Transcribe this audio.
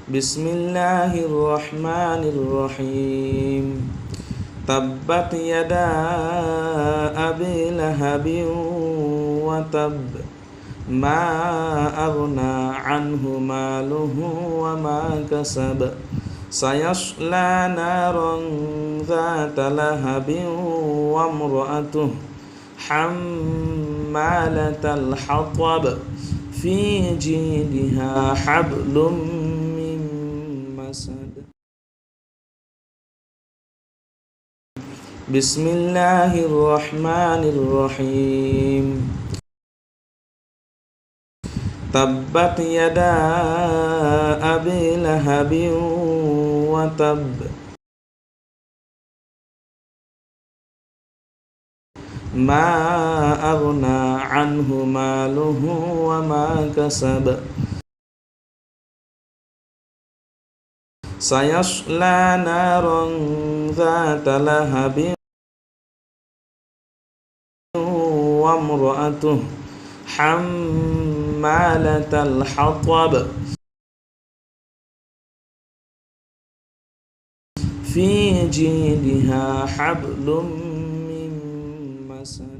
بسم الله الرحمن الرحيم تبت يدا أبي لهب وتب ما أغنى عنه ماله وما كسب سيصلى نارا ذات لهب وامرأته حمالة الحطب في جيدها حبل من مسد. بسم الله الرحمن الرحيم تبت يدا أبي لهب وتب ما أغنى عنه ماله وما كسب سيصلى نارا ذات لهب وامرأته حمالة الحطب في جيدها حبل من مسد.